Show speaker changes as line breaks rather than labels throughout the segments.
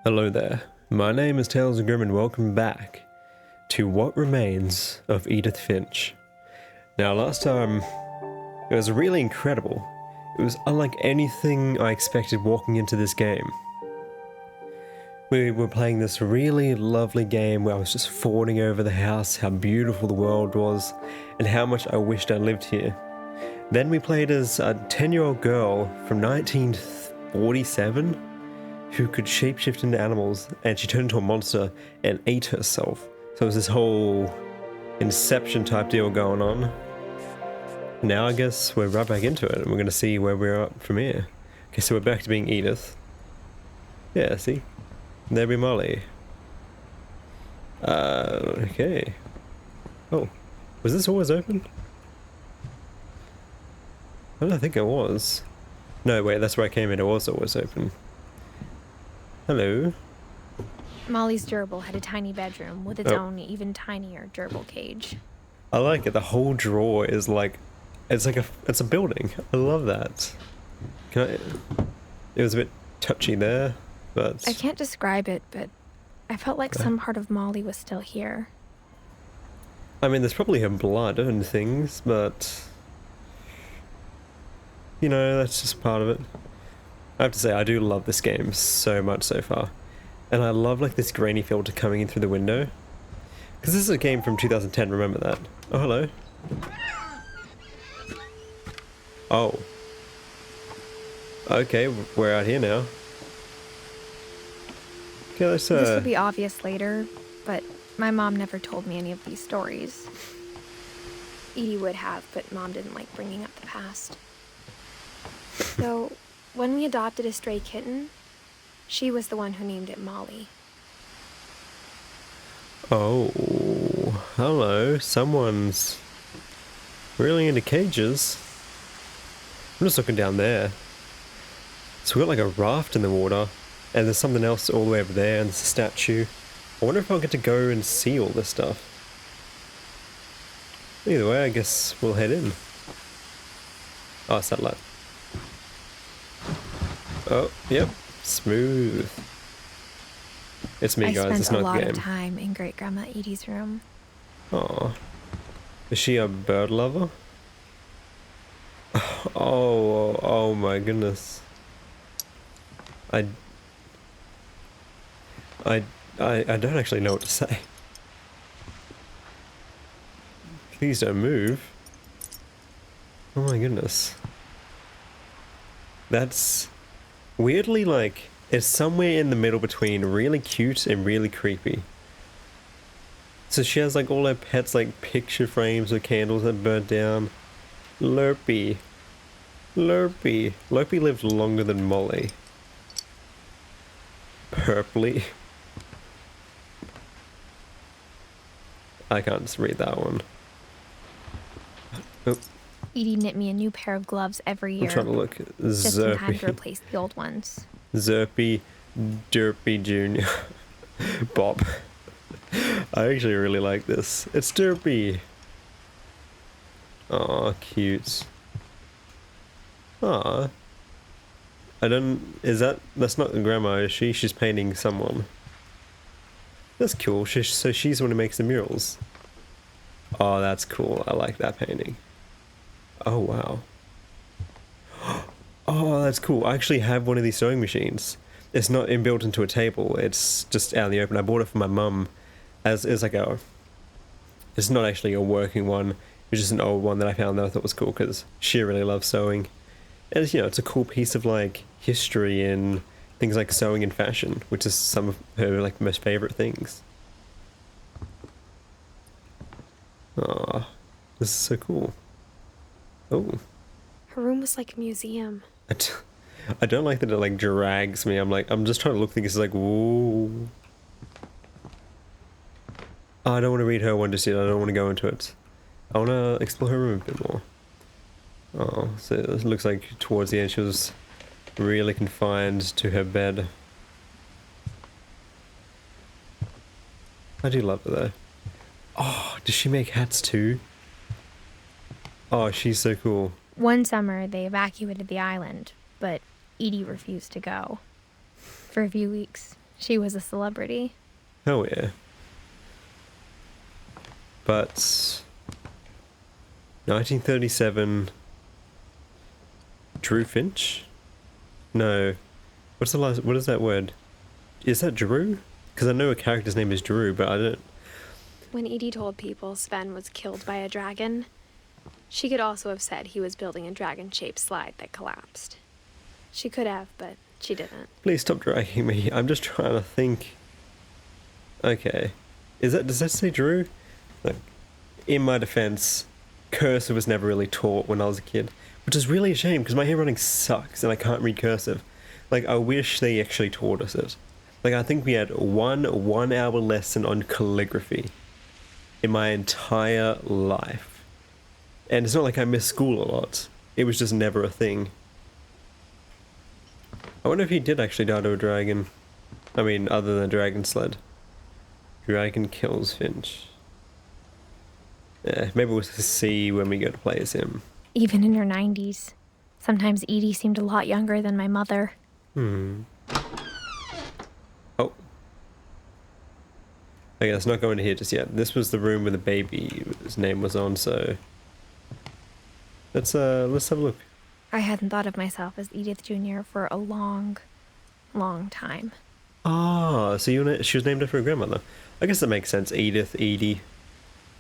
Hello there, my name is Tales of Grim and welcome back to What Remains of Edith Finch. Now last time, it was really incredible. It was unlike anything I expected walking into this game. We were playing this really lovely game where I was just fawning over the house, how beautiful the world was, and how much I wished I lived here. Then we played as a 10-year-old girl from 1947 who could shapeshift into animals, and she turned into a monster and ate herself. So it was this whole Inception type deal going on. Now I guess we're right back into it, and we're going to see where we're at from here. Okay, so we're back to being Edith. Yeah, see? There be Molly. Okay. Oh, was this always open? I don't think it was. No, wait, that's where I came in. It was always open. Hello.
Molly's gerbil had a tiny bedroom with its own even tinier gerbil cage.
I like it. The whole drawer is like, it's a building. I love that. It was a bit touchy there, but
I can't describe it, but I felt like some part of Molly was still here.
I mean, there's probably her blood and things, but you know, that's just part of it. I have to say, I do love this game so much so far. And I love like this grainy filter coming in through the window. Because this is a game from 2010, remember that. Oh, hello. Oh. Okay, we're out here now. Okay, let's
This will be obvious later, but my mom never told me any of these stories. Edie would have, but Mom didn't like bringing up the past. So, when we adopted a stray kitten, she was the one who named it Molly.
Oh, hello. Someone's really into cages. I'm just looking down there. So we've got like a raft in the water, and there's something else all the way over there, and there's a statue. I wonder if I'll get to go and see all this stuff. Either way, I guess we'll head in. Oh, satellite. Oh, yep. Smooth. It's me, guys. It's not the game. I spent a lot of
time in Great Grandma Edie's room.
Aw. Is she a bird lover? Oh my goodness. I don't actually know what to say. Please don't move. Oh my goodness. That's weirdly like, it's somewhere in the middle between really cute and really creepy. So she has like all her pets like picture frames with candles that burnt down. Lurpy. Lurpy. Lurpy lived longer than Molly. Purpley. I can't just read that one. Oh.
Edie knit me a new pair of gloves every year.
I'm trying to look.
Just in time to replace the old ones.
Zerpy, Derpy Jr. Bob. I actually really like this. It's Derpy. Aw, cute. Aw. That's not the grandma, is she? She's painting someone. That's cool. So she's the one who makes the murals. Oh, that's cool. I like that painting. Oh, wow. Oh, that's cool. I actually have one of these sewing machines. It's not inbuilt into a table. It's just out in the open. I bought it for my mum as like a... It's not actually a working one. It's just an old one that I found that I thought was cool because she really loves sewing. And it's, you know, it's a cool piece of like history in things like sewing and fashion, which is some of her like most favorite things. Oh, this is so cool. Oh.
Her room was like a museum.
I don't like that it like drags me. I'm just trying to look things like, whoa. Oh, I don't want to read her one just yet. I don't want to go into it. I want to explore her room a bit more. Oh, so it looks like towards the end she was really confined to her bed. I do love her though. Oh, does she make hats too? Oh, she's so cool.
One summer, they evacuated the island, but Edie refused to go. For a few weeks, She was a celebrity.
Oh yeah. But 1937, Drew Finch? No. What's the last, what is that word? Is that Drew? Because I know a character's name is Drew, but I don't...
When Edie told people Sven was killed by a dragon, she could also have said he was building a dragon-shaped slide that collapsed. She could have, but she didn't.
Please stop dragging me. I'm just trying to think. Okay. Does that say Drew? Like, in my defense, cursive was never really taught when I was a kid, which is really a shame because my handwriting sucks and I can't read cursive. Like, I wish they actually taught us it. Like, I think we had one 1 hour lesson on calligraphy in my entire life. And it's not like I missed school a lot. It was just never a thing. I wonder if he did actually die to a dragon. I mean, other than a dragon sled. Dragon kills Finch. Yeah, maybe we'll see when we go to play as him.
Even in her 90s. Sometimes Edie seemed a lot younger than my mother.
Oh. Okay, let's not go into here just yet. This was the room where the baby's name was on, so... Let's have a look.
I hadn't thought of myself as Edith Jr. for a long, long time.
Ah, so she was named after her grandmother. I guess that makes sense. Edith, Edie.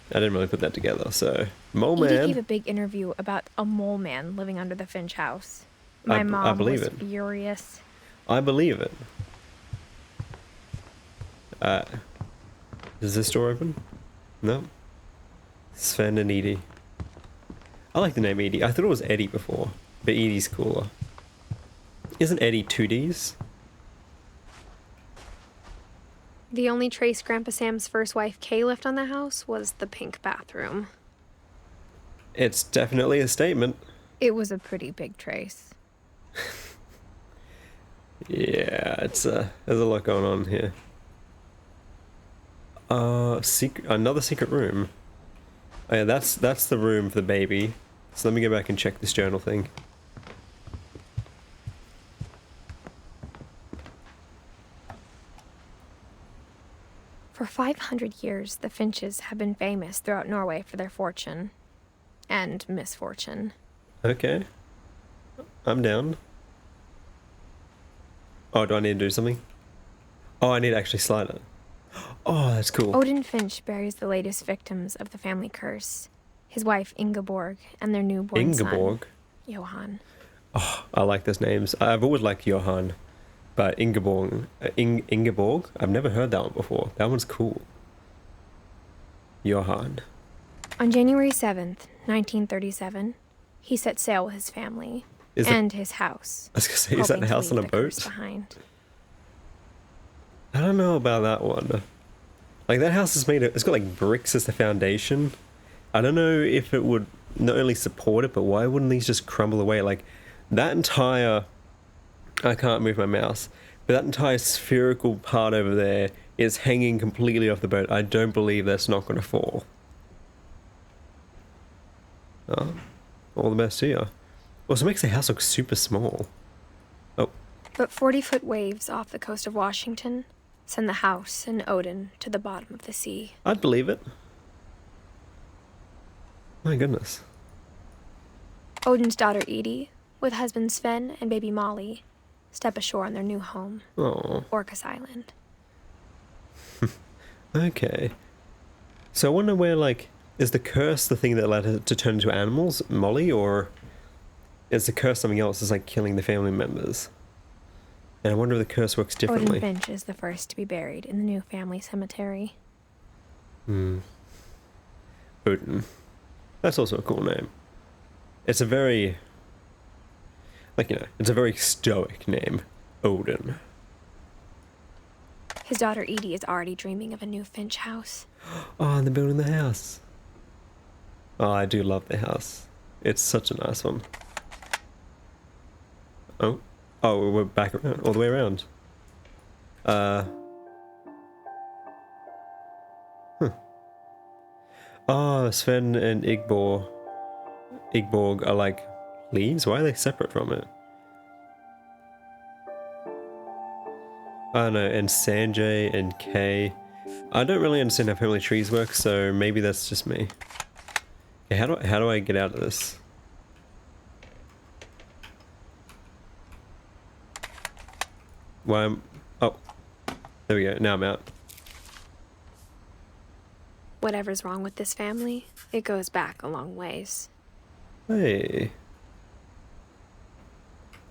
I didn't really put that together, so... Mole Man.
Edie gave a big interview about a mole man living under the Finch house. My mom was furious.
I believe it. Is this door open? No. Sven and Edie. I like the name Edie. I thought it was Eddie before, but Edie's cooler. Isn't Eddie 2Ds?
The only trace Grandpa Sam's first wife Kay left on the house was the pink bathroom.
It's definitely a statement.
It was a pretty big trace.
Yeah, there's a lot going on here. Another secret room. Oh yeah, that's the room for the baby. So let me go back and check this journal thing.
For 500 years, the Finches have been famous throughout Norway for their fortune. And misfortune.
Okay. I'm down. Oh, do I need to do something? Oh, I need to actually slide it. Oh, that's cool.
Odin Finch buries the latest victims of the family curse. His wife, Ingeborg, and their newborn son, Johan.
Oh, I like those names. I've always liked Johan. But Ingeborg, I've never heard that one before. That one's cool. Johan.
On January 7th, 1937, he set sail with his family and his house.
I was going to say, is that a house on a boat?
Behind.
I don't know about that one. Like, that house is it's got like bricks as the foundation. I don't know if it would not only support it, but why wouldn't these just crumble away? Like, that entire... I can't move my mouse. But that entire spherical part over there is hanging completely off the boat. I don't believe that's not going to fall. Oh, all the best here. Also makes the house look super small. Oh.
But 40-foot waves off the coast of Washington send the house and Odin to the bottom of the sea.
I'd believe it. My goodness.
Odin's daughter Edie, with husband Sven and baby Molly, step ashore on their new home, Orcas Island.
Okay. So I wonder where, like, is the curse the thing that led her to turn into animals, Molly, or is the curse something else? It's like killing the family members. And I wonder if the curse works differently.
Odin Finch is the first to be buried in the new family cemetery.
Odin. That's also a cool name. It's a very... it's a very stoic name. Odin.
His daughter Edie is already dreaming of a new Finch house.
Oh, and they're building the house. Oh, I do love the house. It's such a nice one. Oh, we're back around, all the way around. Oh, Sven and Igborg are like leaves? Why are they separate from it? I don't know, and Sanjay and Kay. I don't really understand how family trees work, so maybe that's just me. Okay, how do I get out of this? Why am... Oh. There we go, now I'm out.
Whatever's wrong with this family, it goes back a long ways.
Hey.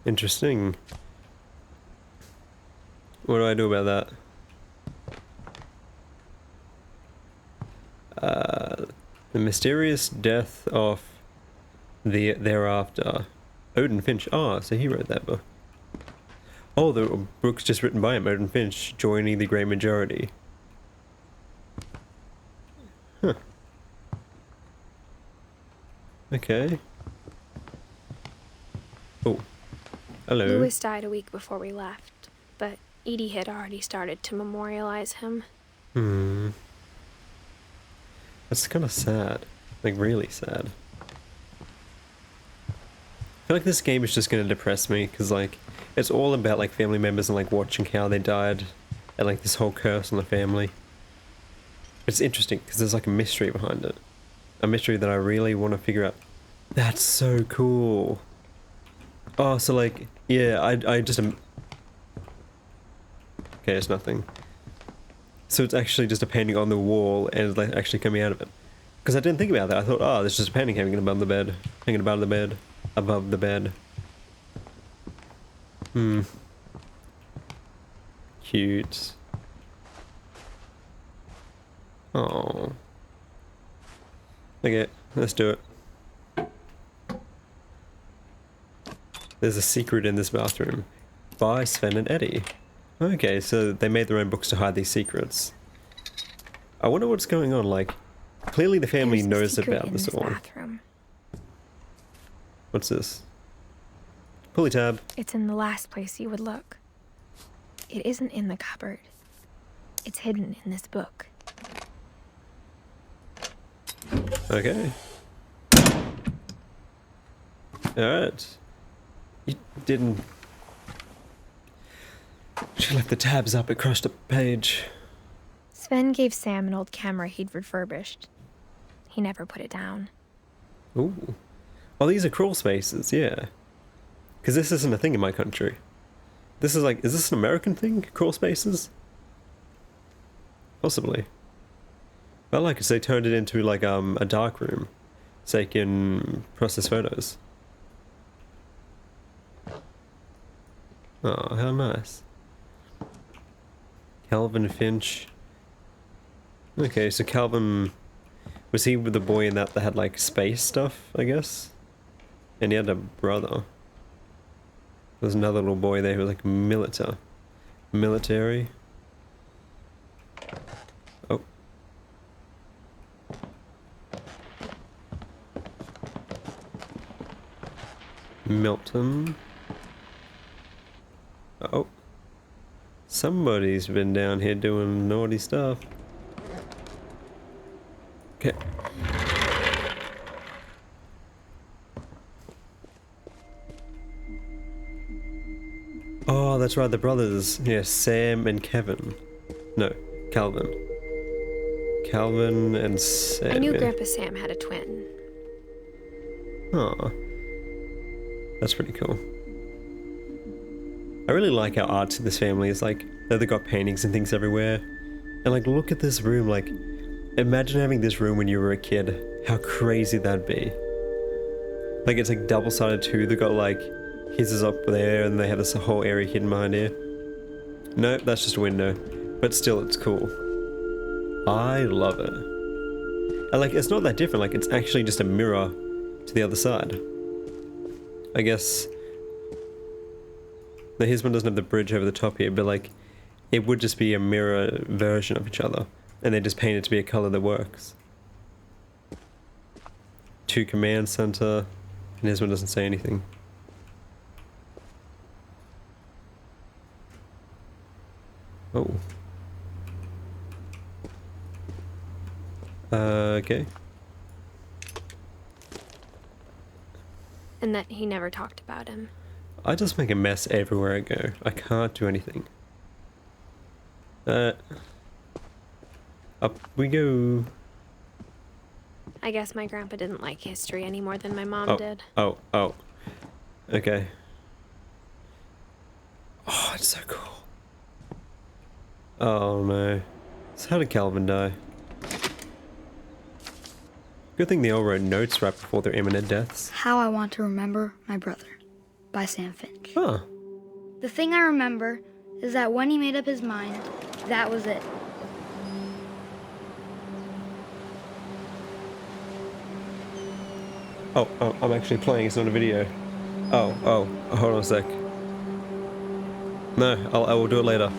Interesting. What do I do about that? The mysterious death of the thereafter. Odin Finch. Oh, so he wrote that book. Oh, the book's just written by him, Odin Finch, joining the great majority. Huh. Okay. Oh. Hello.
Lewis died a week before we left, but Edie had already started to memorialize him.
Hmm. That's kind of sad. Like, really sad. I feel like this game is just going to depress me, because, like, it's all about, like, family members and, like, watching how they died, and, like, this whole curse on the family. It's interesting, because there's, like, a mystery behind it. A mystery that I really want to figure out. That's so cool. Oh, so, like, yeah, I just... Okay, it's nothing. So it's actually just a painting on the wall, and it's, like, actually coming out of it. Because I didn't think about that. I thought, oh, there's just a painting hanging above the bed. Hanging above the bed. Above the bed. Hmm. Cute. Oh. Okay, let's do it. There's a secret in this bathroom. By Sven and Eddie. Okay, so they made their own books to hide these secrets. I wonder what's going on, like... Clearly the family knows about this all.
Bathroom.
What's this? Pulley tab.
It's in the last place you would look. It isn't in the cupboard. It's hidden in this book.
Okay. Alright. You didn't... She left the tabs up across the page.
Sven gave Sam an old camera he'd refurbished. He never put it down.
Ooh. Oh, these are crawl spaces, yeah. Because this isn't a thing in my country. This is like, is this an American thing? Crawl spaces? Possibly. I like it, so they turned it into like a dark room. So they can process photos. Oh, how nice. Calvin Finch. Okay, so Calvin... Was he with the boy in that had like space stuff, I guess? And he had a brother. There's another little boy there who was like military. Oh. Milton. Oh. Somebody's been down here doing naughty stuff. Okay. Oh, that's right, the brothers. Yeah, Sam and Kevin. No, Calvin. Calvin and Sam.
I knew
yeah.
Grandpa Sam had a twin.
Aw. That's pretty cool. I really like how artsy this family is, like, they've got paintings and things everywhere. And like, look at this room, like, imagine having this room when you were a kid. How crazy that'd be. Like, it's like double-sided too. They've got like, his is up there and they have this whole area hidden behind here. Nope, that's just a window. But still, it's cool. I love it. And like, it's not that different, like, it's actually just a mirror to the other side. I guess... Now, his one doesn't have the bridge over the top here, but like, it would just be a mirror version of each other. And they just paint it to be a color that works. 2 command center, and his one doesn't say anything. Oh. Okay.
And that he never talked about him.
I just make a mess everywhere I go. I can't do anything. Up we go.
I guess my grandpa didn't like history any more than my mom
Oh,
did.
oh. Okay. Oh, it's so cool. Oh no. So how did Calvin die? Good thing they all wrote notes right before their imminent deaths.
How I Want to Remember My Brother by Sam Finch.
Huh.
The thing I remember is that when he made up his mind, that was it.
Oh, I'm actually playing, it's not a video. Oh, hold on a sec. No, I will do it later.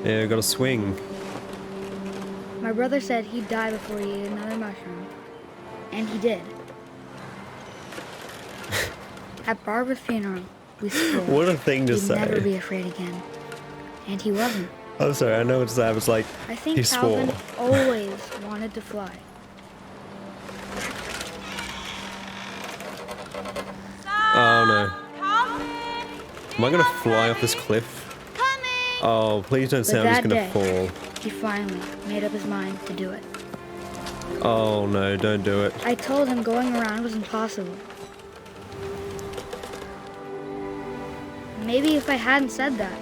Yeah, I gotta swing.
My brother said he'd die before he ate another mushroom. And he did. At Barbara's funeral, we swore
What a thing to
he'd never be
say.
afraid again. And he wasn't.
I'm sorry, I know it's sad, it's like,
I think
he
Calvin
swore.
always wanted to fly.
Oh no. Am I gonna fly off this cliff? Oh, please don't say
But
I'm just
that
gonna
day,
fall.
he finally made up his mind to do it.
Oh no, don't do it.
I told him going around was impossible. Maybe if I hadn't said that.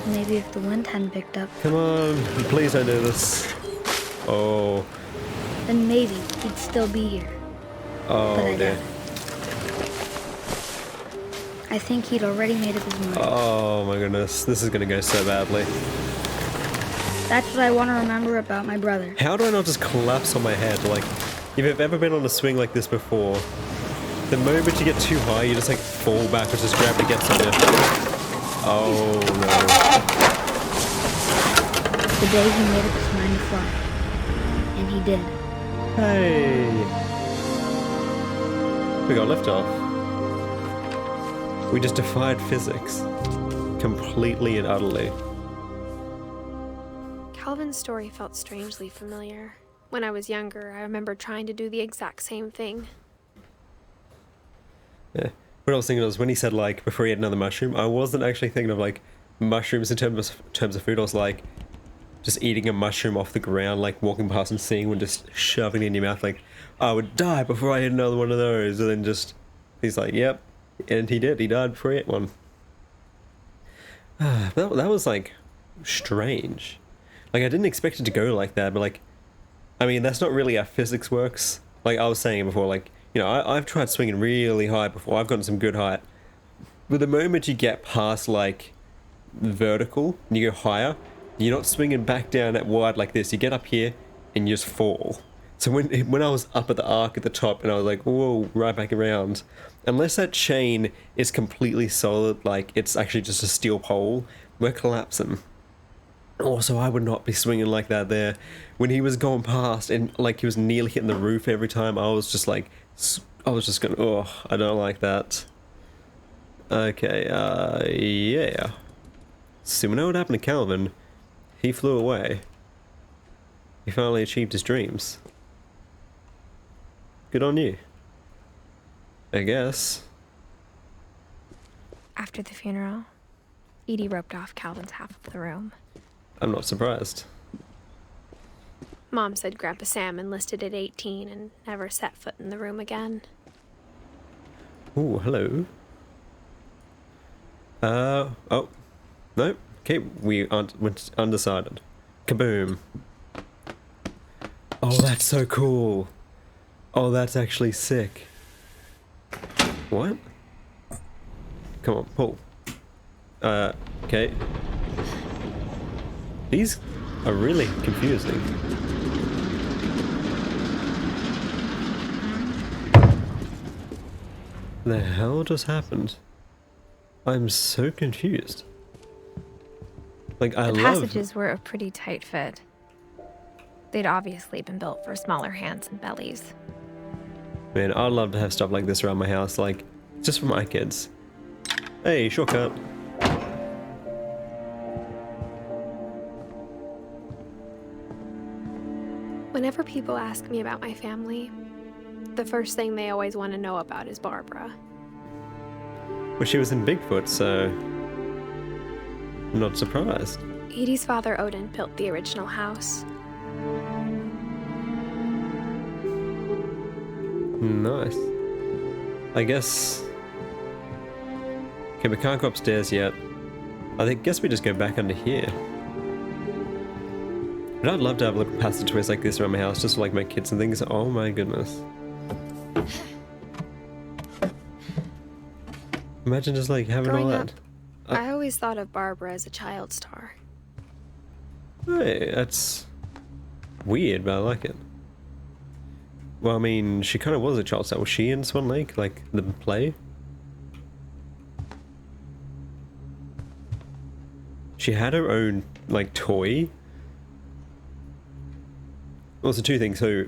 Maybe if the wind hadn't picked up,
Come on, please don't do this. Oh,
then maybe he'd still be here. But
oh
I
dear.
doubt it. I think he'd already made up his mind.
Oh my goodness, this is gonna go so badly.
That's what I want to remember about my brother.
How do I not just collapse on my head? Like, if you've ever been on a swing like this before, the moment you get too high, you just like fall backwards as gravity gets on you. Oh no.
The day he made up his mind to fly. And he did.
Hey! We got liftoff. We just defied physics. Completely and utterly.
Calvin's story felt strangely familiar. When I was younger, I remember trying to do the exact same thing.
Yeah. What I was thinking was when he said like before he ate another mushroom, I wasn't actually thinking of like mushrooms in terms of food. I was like just eating a mushroom off the ground, like walking past and seeing one, just shoving it in your mouth. Like I would die before I ate another one of those, and then just he's like, "Yep," and he did. He died before he ate one. That was like strange. Like I didn't expect it to go like that, but like, I mean that's not really how physics works. Like I was saying before, like. You know, I've tried swinging really high before. I've gotten some good height. But the moment you get past, like, vertical, and you go higher, you're not swinging back down at wide like this. You get up here, and you just fall. So when I was up at the arc at the top, and I was like, whoa, right back around. Unless that chain is completely solid, like, it's actually just a steel pole, we're collapsing. Also, I would not be swinging like that there. When he was going past, and, like, he was nearly hitting the roof every time, I was just like... I was just going, oh, I don't like that. Okay, yeah. So we know what happened to Calvin. He flew away. He finally achieved his dreams. Good on you. I guess.
After the funeral, Edie roped off Calvin's half of the room.
I'm not surprised.
Mom said Grandpa Sam enlisted at 18 and never set foot in the room again.
Ooh, hello. Oh. No. Okay, we went undecided. Kaboom. Oh, that's so cool. Oh, that's actually sick. What? Come on, pull. Okay. These are really confusing. The hell just happened? I'm so confused. Like, I
The
love...
passages were a pretty tight fit. They'd obviously been built for smaller hands and bellies.
Man, I'd love to have stuff like this around my house, like, just for my kids. Hey, shortcut.
Whenever people ask me about my family, the first thing they always want to know about is Barbara.
Well, she was in Bigfoot, so I'm not surprised.
Edie's father, Odin, built the original house.
Nice. I guess... Okay, we can't go upstairs yet. Guess we just go back under here. But I'd love to have a little passageways like this around my house, just for like my kids and things. Oh my goodness. Imagine just like having all
Growing
that.
up, I always thought of Barbara as a child star.
Hey, that's weird, but I like it. Well, I mean, she kind of was a child star. Was she in Swan Lake, like the play? She had her own, like, toy. Also, two things. So,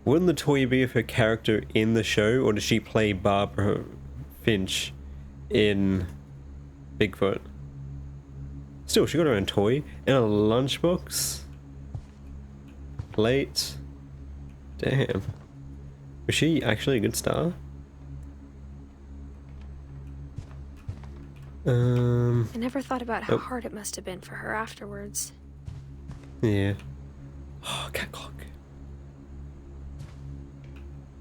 wouldn't the toy be of her character in the show, or does she play Barbara Finch in Bigfoot? Still, she got her own toy and a lunchbox. Plate. Damn. Was she actually a good star?
I never thought about how hard it must have been for her afterwards.
Yeah. Oh, cat clock.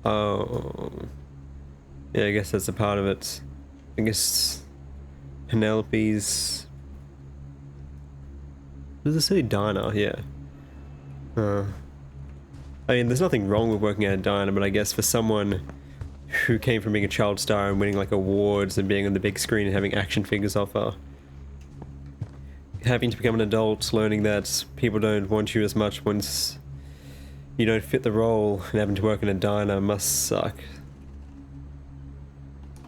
Oh. Yeah, I guess that's a part of it. I guess Penelope's... Does it say diner? Yeah. I mean, there's nothing wrong with working at a diner, but I guess for someone who came from being a child star and winning like awards and being on the big screen and having action figures offer, having to become an adult, learning that people don't want you as much once you don't fit the role, and having to work in a diner must suck.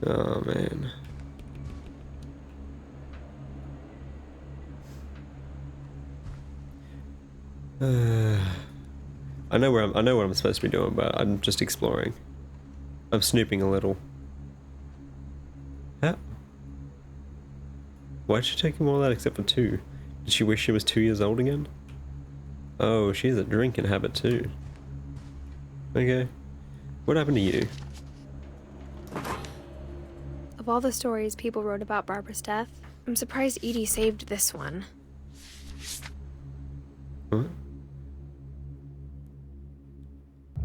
Oh man. I know what I'm supposed to be doing, but I'm just exploring. I'm snooping a little. How? Why'd she take him all that except for 2? Did she wish she was 2 years old again? Oh, she has a drinking habit too. Okay. What happened to you?
Of all the stories people wrote about Barbara's death, I'm surprised Edie saved this one.
Huh?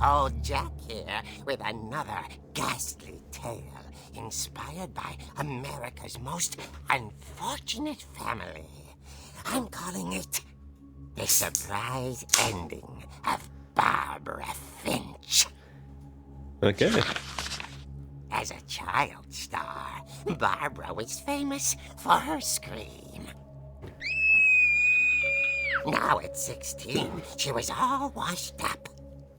Old Jack here with another ghastly tale inspired by America's most unfortunate family. I'm calling it The Surprise Ending of Barbara Finch.
Okay.
As a child star, Barbara was famous for her scream. Now at 16, she was all washed up.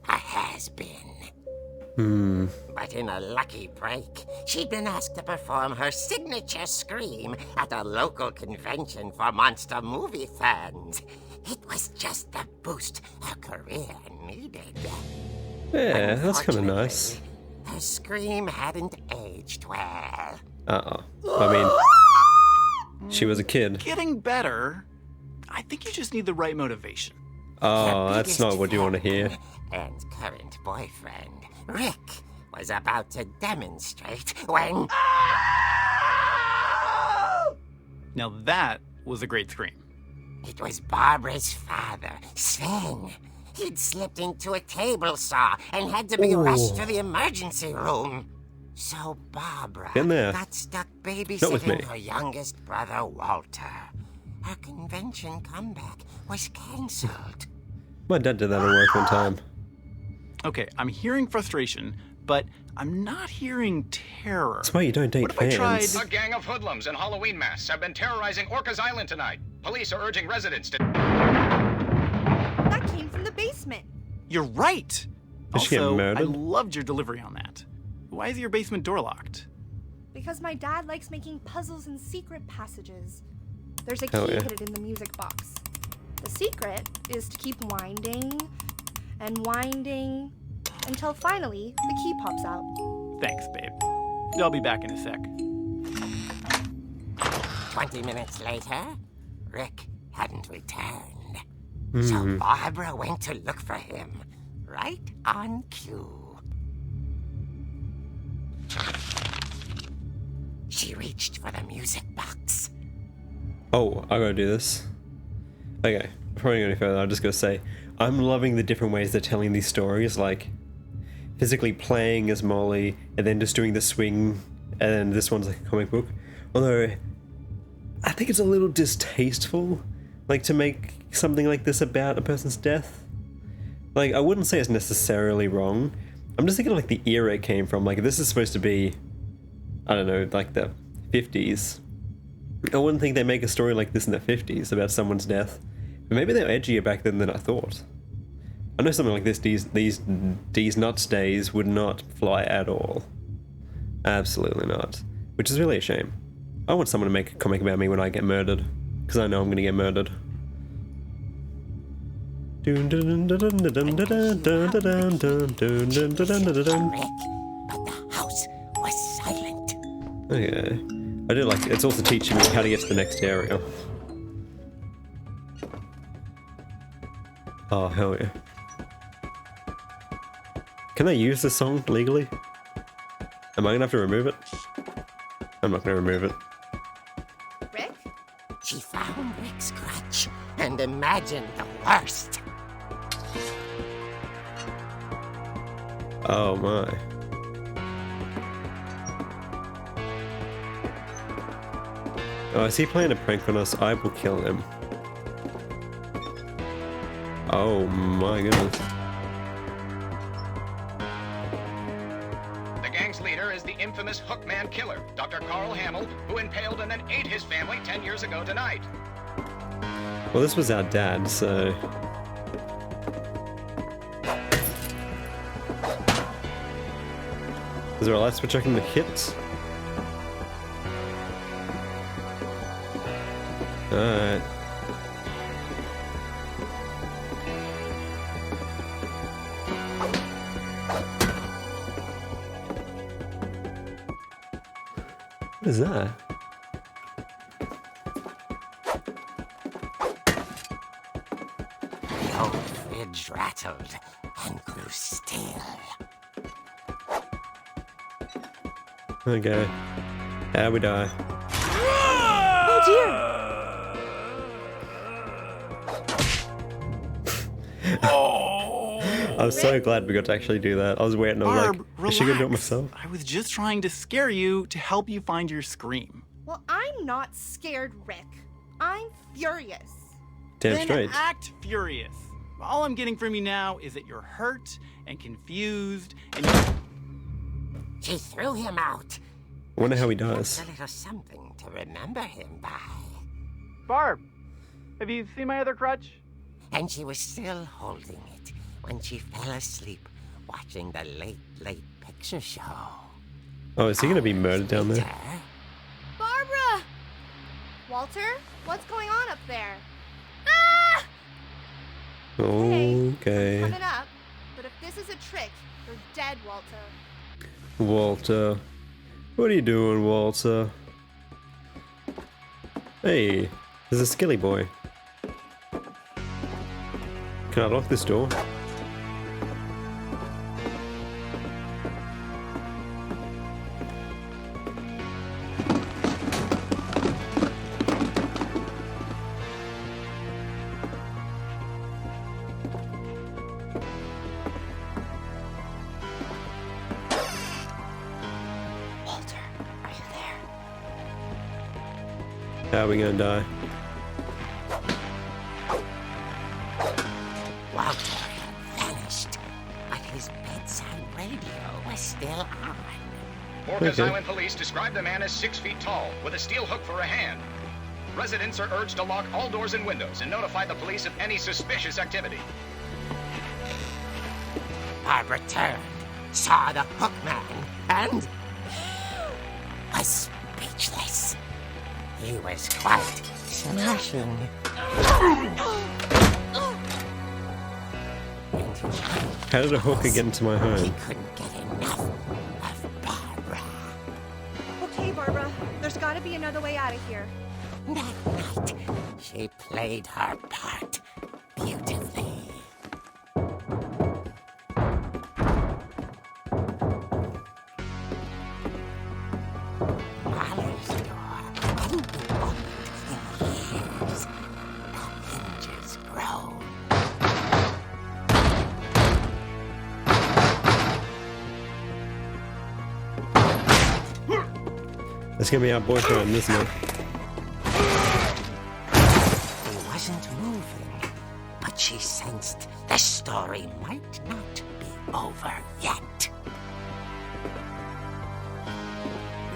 A has-been. But in a lucky break, she'd been asked to perform her signature scream at a local convention for monster movie fans. It was just the boost her career needed.
Yeah, that's kind of nice.
Her scream hadn't aged well.
I mean, she was a kid.
Getting better. I think you just need the right motivation.
Oh,
Her
that's not
biggest
what you want to hear.
fan And current boyfriend, Rick, was about to demonstrate when...
Now that was a great scream.
It was Barbara's father, Sven. He'd slipped into a table saw and had to be rushed to the emergency room. So Barbara
Been there.
got stuck
Not with
babysitting
me.
her youngest brother, Walter. Her convention comeback was cancelled.
My dad did that at work one time.
Okay, I'm hearing frustration, but I'm not hearing terror.
That's why you don't date
What if I tried-
fans.
A gang of hoodlums in Halloween masks have been terrorizing Orcas Island tonight. Police are urging residents to...
That came from the basement.
You're right!
Did she get
Also, I
murdered?
loved your delivery on that. Why is your basement door locked?
Because my dad likes making puzzles and secret passages. There's a
Oh,
key
yeah.
hidden in the music box. The secret is to keep winding and winding until finally the key pops out.
Thanks, babe. I'll be back in a sec.
20 minutes later, Rick hadn't returned. So Barbara went to look for him, right on cue. She reached for the music box.
Oh, I gotta do this. Okay, before I go any further, I'm just gonna say, I'm loving the different ways they're telling these stories, like physically playing as Molly, and then just doing the swing, and then this one's like a comic book. Although, I think it's a little distasteful, like, to make something like this about a person's death. Like, I wouldn't say it's necessarily wrong. I'm just thinking, like, the era it came from. Like, if this is supposed to be, I don't know, like the 50s, I wouldn't think they'd make a story like this in the 50s about someone's death. But maybe they were edgier back then than I thought. I know something like this, these nuts days would not fly at all. Absolutely not. Which is really a shame. I want someone to make a comic about me when I get murdered. Because I know I'm gonna get murdered.
Rick, but the house was silent.
Okay. I do like it. It's also teaching me how to get to the next area. Oh, hell yeah. Can I use this song legally? Am I gonna have to remove it? I'm not gonna remove it.
Rick?
She found Rick's crutch and imagined the worst.
Oh my. Oh, is he playing a prank on us? I will kill him. Oh my goodness.
The gang's leader is the infamous Hookman killer, Dr. Carl Hamill, who impaled and then ate his family 10 years ago tonight.
Well, this was our dad, so... Is there a light switch I can hit? Alright. What is that?
The old fridge rattled and grew still.
Okay. How we die?
Oh dear!
I'm so glad we got to actually do that. I was waiting, I was
Barb,
like, is she gonna do it
relax.
myself?
I was just trying to scare you to help you find your scream.
Well, I'm not scared, Rick. I'm furious.
Damn
Then
straight.
act furious. All I'm getting from you now is that you're hurt and confused and you...
She threw him out.
I wonder how he
She left
dies.
a little something to remember him by.
Barb, have you seen my other crutch?
And she was still holding it when she fell asleep watching the late picture show.
Oh, is he gonna be murdered down there?
Peter,
Barbara! Walter, what's going on up there? Ah!
Okay.
Coming up. But if this is a trick, you're dead, Walter.
Walter. What are you doing, Walter? Hey, there's a skilly boy. Can I lock this door?
Walter, are you there?
How are we gonna die?
Walter had vanished, but his bedside radio was still on.
Orcas
Okay.
Island police describe the man as 6 feet tall, with a steel hook for a hand. Residents are urged to lock all doors and windows and notify the police of any suspicious activity.
Barbara turned, saw the hook man, and was speechless. He was quite smashing.
How did a hooker get into my
He
home?
couldn't get enough of Barbara.
Okay, Barbara. There's gotta be another way out of here.
That night, she played her part beautifully. Molly
It's gonna be our boyfriend, isn't it?
He wasn't moving, but she sensed the story might not be over yet.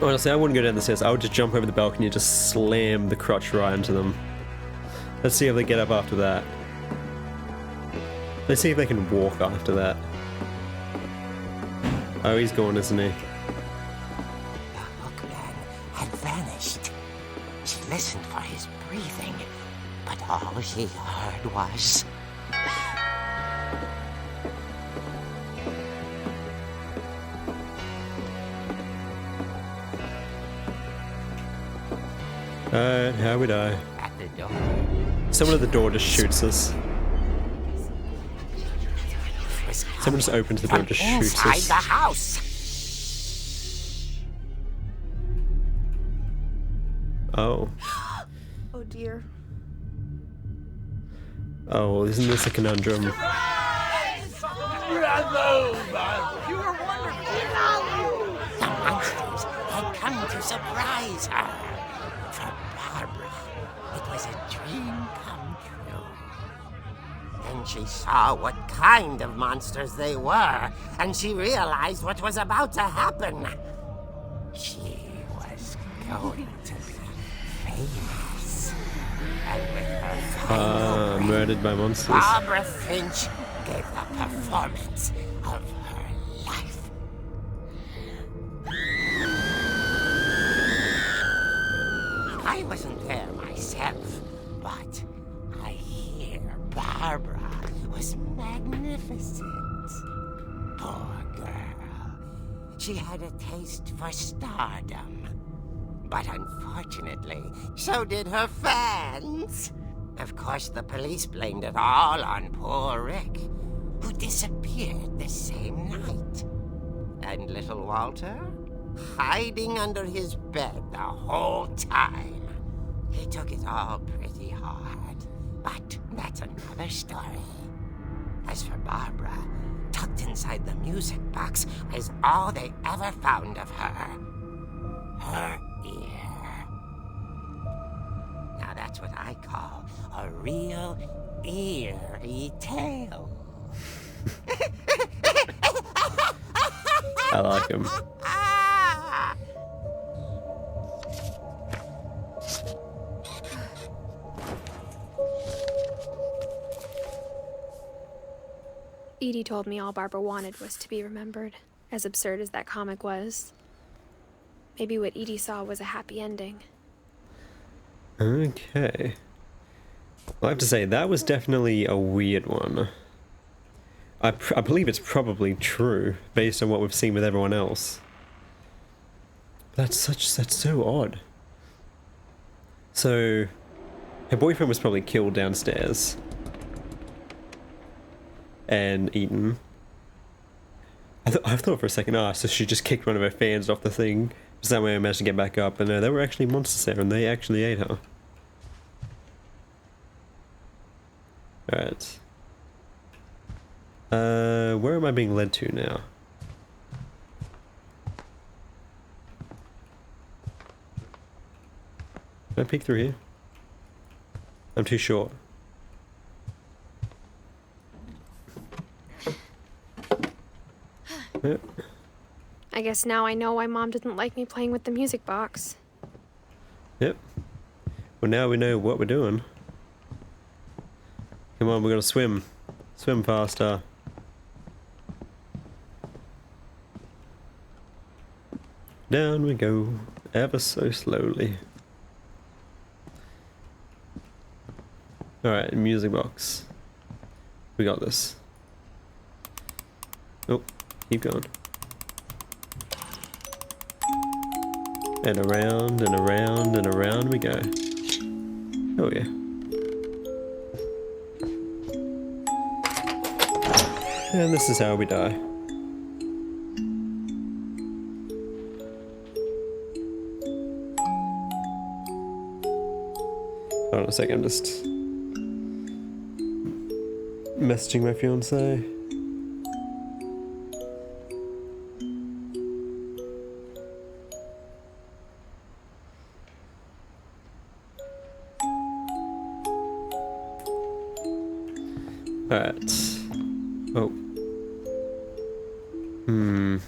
Honestly, I wouldn't go down the stairs. I would just jump over the balcony and just slam the crotch right into them. Let's see if they get up after that. Let's see if they can walk after that. Oh, he's gone, isn't he?
The hookman had vanished. She listened for his breathing, but all she heard was...
How we die?
at the door.
Someone at the door just shoots us. Someone just opens the door and just shoots
inside
us.
the house.
Oh.
Oh dear.
Oh, isn't this a conundrum?
The monsters had come to surprise her. For Barbara, it was a dream come true. Then she saw what kind of monsters they were, and she realized what was about to happen. She was going to be famous. And with her final
Murdered by monsters.
Barbara Finch gave the performance of her life. I wasn't there myself, but I hear Barbara was magnificent. Poor girl. She had a taste for stardom. But unfortunately, so did her fans. Of course, the police blamed it all on poor Rick, who disappeared the same night. And little Walter? Hiding under his bed the whole time. He took it all pretty hard, but that's another story. As for Barbara, tucked inside the music box was all they ever found of her. Her ear. Now that's what I call a real eerie tale.
I like him.
Edie told me all Barbara wanted was to be remembered, as absurd as that comic was. Maybe what Edie saw was a happy ending.
Okay. Well, I have to say, that was definitely a weird one. I believe it's probably true, based on what we've seen with everyone else. That's so odd. So, her boyfriend was probably killed downstairs. And eaten. I thought for a second, so she just kicked one of her fans off the thing. Just that way I managed to get back up, and no, there were actually monsters there, and they actually ate her. Alright. Where am I being led to now? Can I peek through here? I'm too short. Yep.
I guess now I know why Mom didn't like me playing with the music box.
Yep. Well, now we know what we're doing. Come on, we're gonna swim. Swim faster. Down we go, ever so slowly. Alright, music box. We got this. Oh, keep going. And around and around and around we go. Oh yeah. And this is how we die. Hold on a second, I'm just messaging my fiance. Alright. Oh. And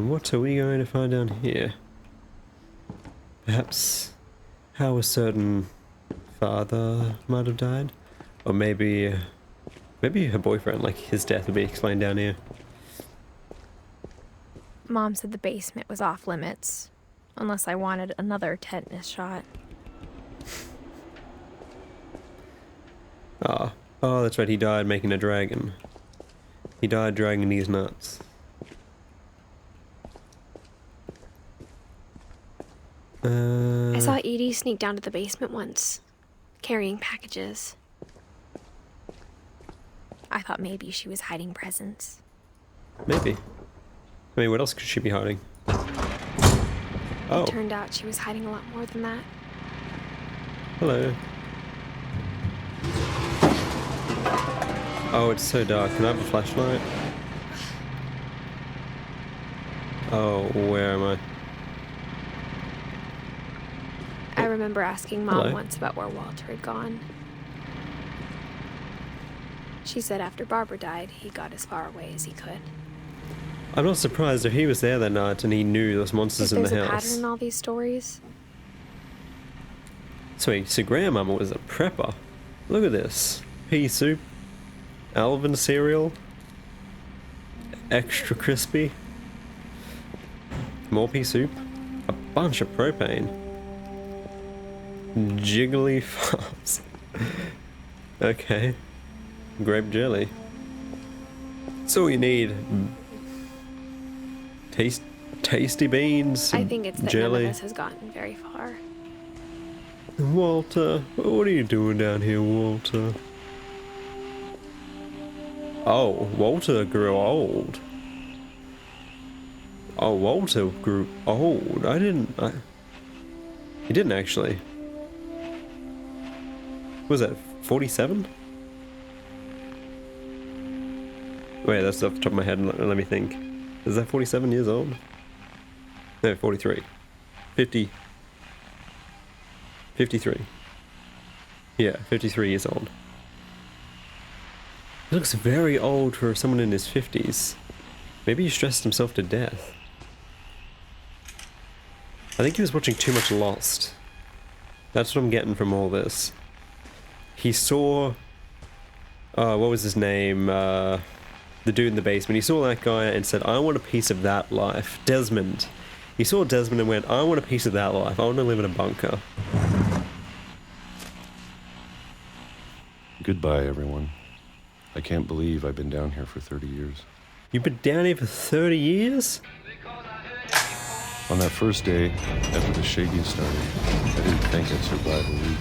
what are we going to find down here? Perhaps how a certain father might have died? Or maybe her boyfriend, like his death would be explained down here.
Mom said the basement was off limits, unless I wanted another tetanus shot.
Oh, that's right, he died making a dragon. He died dragging these nuts.
I saw Edie sneak down to the basement once, carrying packages. I thought maybe she was hiding presents.
Maybe. I mean, what else could she be hiding? Oh.
It turned out she was hiding a lot more than that.
Hello. Oh, it's so dark. Can I have a flashlight? Oh, where am I?
I remember asking Mom
Hello.
once about where Walter had gone. She said after Barbara died, he got as far away as he could.
I'm not surprised if he was there that night and he knew those monsters in the
There's a
house.
pattern in all these stories.
So grandmama was a prepper. Look at this. Pea soup. Alvin cereal. Extra crispy. More pea soup. A bunch of propane. Jiggly farms. Okay. Grape jelly. That's all you need. Tasty beans.
I think it's that
jelly.
none of us has gotten very far.
Walter, what are you doing down here, Walter? Oh, Walter grew old. Oh, Walter grew old. He didn't actually. Was that 47? Wait, that's off the top of my head. Let me think. Is that 47 years old? No, 43. 50. 53. Yeah, 53 years old. He looks very old for someone in his 50s. Maybe he stressed himself to death. I think he was watching too much Lost. That's what I'm getting from all this. He saw... what was his name? The dude in the basement. He saw that guy and said, I want a piece of that life. Desmond. He saw Desmond and went, I want a piece of that life. I want to live in a bunker.
Goodbye, everyone. I can't believe I've been down here for 30 years.
You've been down here for 30 years?
On that first day, after the shaking started, I didn't think I'd survive a week.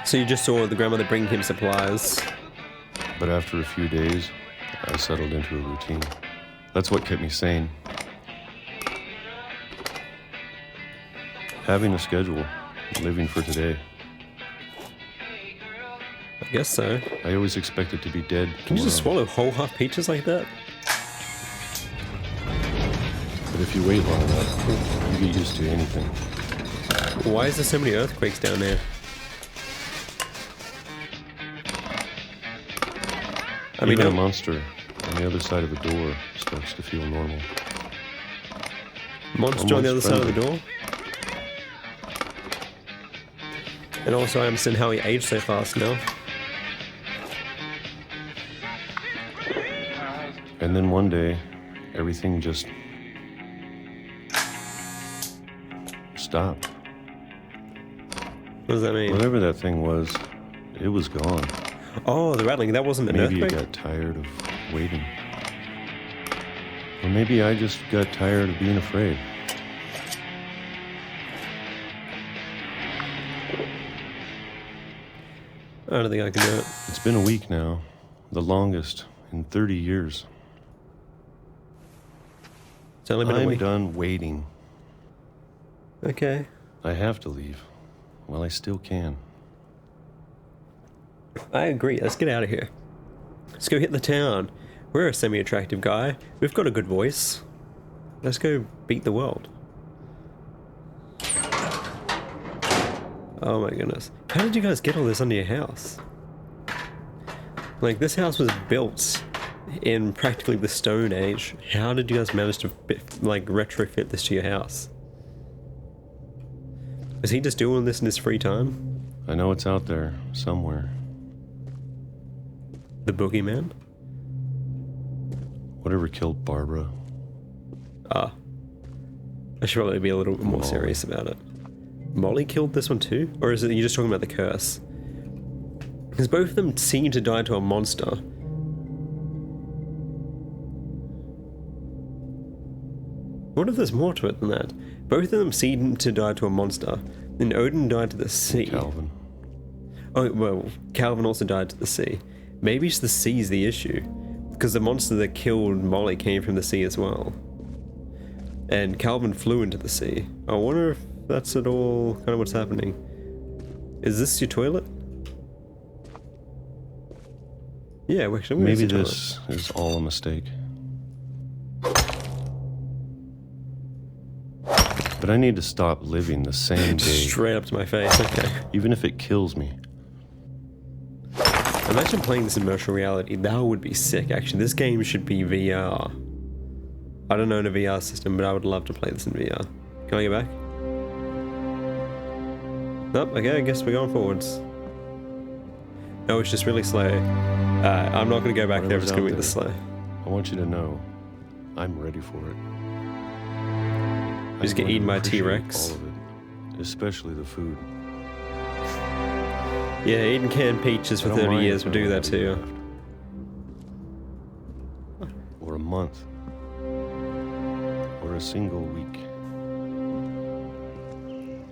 So you just saw the grandmother bring him supplies.
But after a few days, I settled into a routine. That's what kept me sane. Having a schedule, living for today.
I guess so.
I always expected to be dead.
Can you just
tomorrow.
swallow whole half peaches like that?
But if you wait long enough, you get used to anything.
Why is there so many earthquakes down there? I mean,
Even a monster on the other side of a door starts to feel normal.
monster on the other
Almost
side of the
friendly.
door? And also I understand how he aged so fast now.
And then one day, everything just stopped.
What does that mean?
Whatever that thing was, it was gone.
Oh, the rattling. That wasn't an
Maybe you
earthquake?
got tired of waiting. Or maybe I just got tired of being afraid.
I don't think I can do it.
It's been a week now, the longest in 30 years.
It's only been a
I'm
week.
done waiting.
Okay.
I have to leave. Well, I still can.
I agree. Let's get out of here. Let's go hit the town. We're a semi-attractive guy. We've got a good voice. Let's go beat the world. Oh my goodness. How did you guys get all this under your house? Like, this house was built in practically the Stone Age. How did you guys manage to, like, retrofit this to your house? Is he just doing this in his free time?
I know it's out there, somewhere.
The boogeyman?
Whatever killed Barbara.
Ah. I should probably be a little bit more serious about it. Molly killed this one too? Or is it you just talking about the curse? Because both of them seem to die to a monster. What if there's more to it than that? Both of them seem to die to a monster. Then Odin died to the sea.
Calvin.
Oh, well, Calvin also died to the sea. Maybe it's the sea's the issue. Because the monster that killed Molly came from the sea as well. And Calvin flew into the sea. I wonder if that's at all kind of what's happening. Is this your toilet? Yeah, actually,
maybe this is all a mistake. But I need to stop living the same day.
Straight up to my face, okay.
Even if it kills me.
Imagine playing this in virtual reality. That would be sick, actually. This game should be VR. I don't own a VR system, but I would love to play this in VR. Can I get back? Nope, okay, I guess we're going forwards. No, it's just really slow. I'm not going to go back there if it's going to be this slow.
I want you to know, I'm ready for it.
Just get eaten by T-Rex.
All of it, especially the food.
Yeah, eating canned peaches for 30 years will do that to you.
Or a month. Or a single week.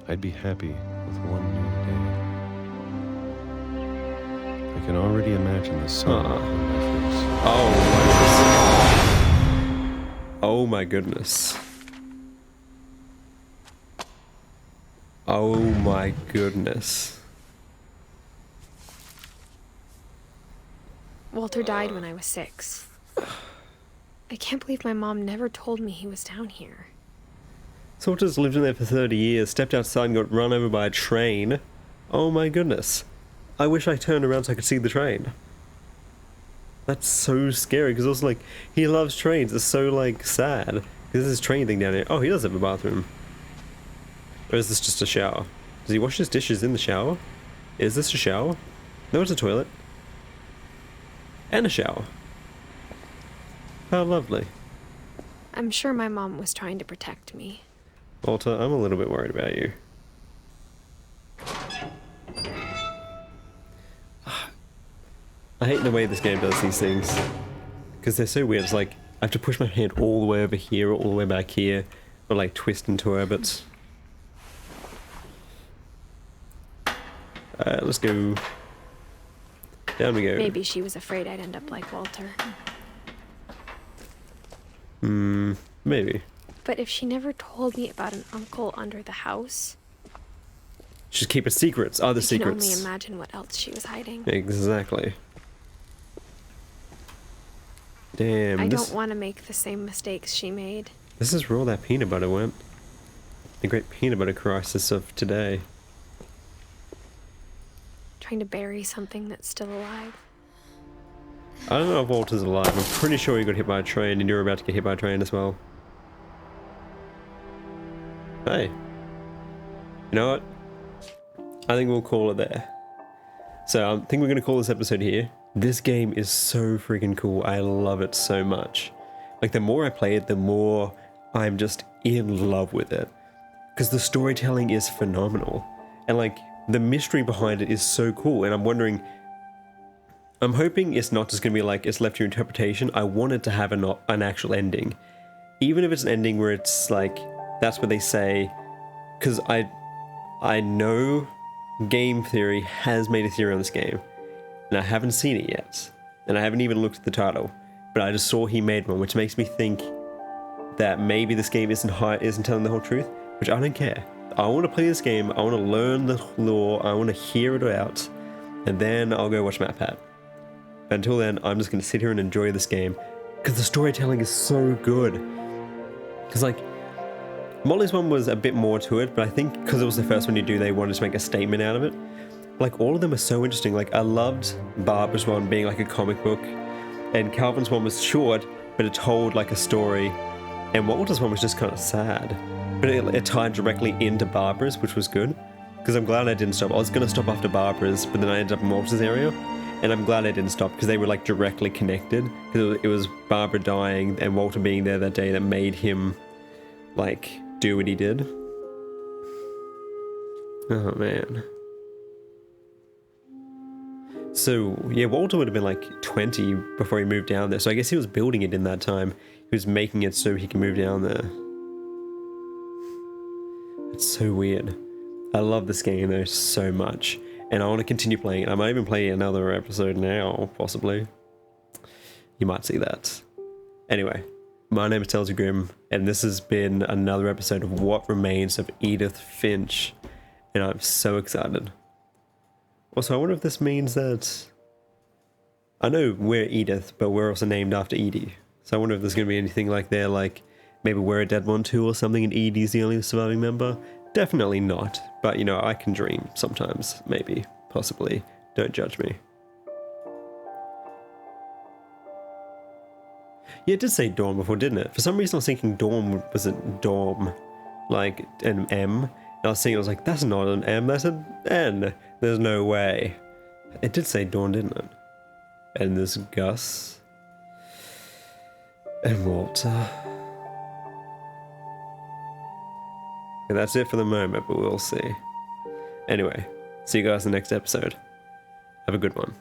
I'd be happy with one new day. I can already imagine the sun on my face.
Oh my goodness. Oh my goodness.
Walter died when I was 6. I can't believe my mom never told me he was down here.
So Walter's lived in there for 30 years, stepped outside and got run over by a train. Oh my goodness. I wish I turned around so I could see the train. That's so scary, because also, like, he loves trains. It's so, like, sad. There's this train thing down here. Oh, he does have a bathroom. Or is this just a shower? Does he wash his dishes in the shower? Is this a shower? No, it's a toilet. And a shower. How lovely.
I'm sure my mom was trying to protect me.
Walter, I'm a little bit worried about you. I hate the way this game does these things. Because they're so weird. It's like, I have to push my hand all the way over here, or all the way back here, or like twist into orbits. Let's go. Down we go.
Maybe she was afraid I'd end up like Walter.
Maybe.
But if she never told me about an uncle under the house...
Just keep it secrets. Other secrets.
I can only imagine what else she was hiding.
Exactly. Damn.
I don't want to make the same mistakes she made.
This is where all that peanut butter went. The great peanut butter crisis of today.
Trying to bury something that's still alive.
I don't know if Walter's alive. I'm pretty sure he got hit by a train, and you're about to get hit by a train as well. Hey. You know what? I think we'll call it there. So I think we're going to call this episode here. This game is so freaking cool. I love it so much. Like, the more I play it, the more I'm just in love with it. Because the storytelling is phenomenal. And, like, the mystery behind it is so cool. And I'm wondering... I'm hoping it's not just going to be like, it's left to your interpretation. I want it to have an actual ending. Even if it's an ending where it's like, that's what they say. Because I know game theory has made a theory on this game. And I haven't seen it yet. And I haven't even looked at the title. But I just saw he made one, which makes me think that maybe this game isn't telling the whole truth. Which I don't care. I want to play this game. I want to learn the lore. I want to hear it out. And then I'll go watch MatPat. Until then, I'm just going to sit here and enjoy this game. Because the storytelling is so good. Because, like, Molly's one was a bit more to it, but I think because it was the first one you do, they wanted to make a statement out of it. Like, all of them are so interesting. Like, I loved Barbara's one being like a comic book, and Calvin's one was short, but it told like a story, and Walter's one was just kind of sad. But it tied directly into Barbara's, which was good. Because I'm glad I didn't stop. I was going to stop after Barbara's, but then I ended up in Walter's area. And I'm glad I didn't stop because they were like directly connected. Because it was Barbara dying and Walter being there that day that made him like do what he did. Oh man. So yeah, Walter would have been like 20 before he moved down there. So I guess he was building it in that time. He was making it so he can move down there. It's so weird. I love this game though so much. And I want to continue playing it. I might even play another episode now, possibly. You might see that. Anyway, my name is Tales Grim, and this has been another episode of What Remains of Edith Finch. And I'm so excited. Also, I wonder if this means that... I know we're Edith, but we're also named after Edie. So I wonder if there's going to be anything like there, like maybe we're a dead one too or something, and Edie's the only surviving member. Definitely not, but you know, I can dream sometimes, maybe, possibly. Don't judge me. Yeah, it did say Dawn before, didn't it? For some reason I was thinking Dawn wasn't Dorm, like an M. And I was thinking, I was like, that's not an M, that's an N. There's no way. It did say Dawn, didn't it? And there's Gus. And Walter. And that's it for the moment, but we'll see. Anyway, see you guys in the next episode. Have a good one.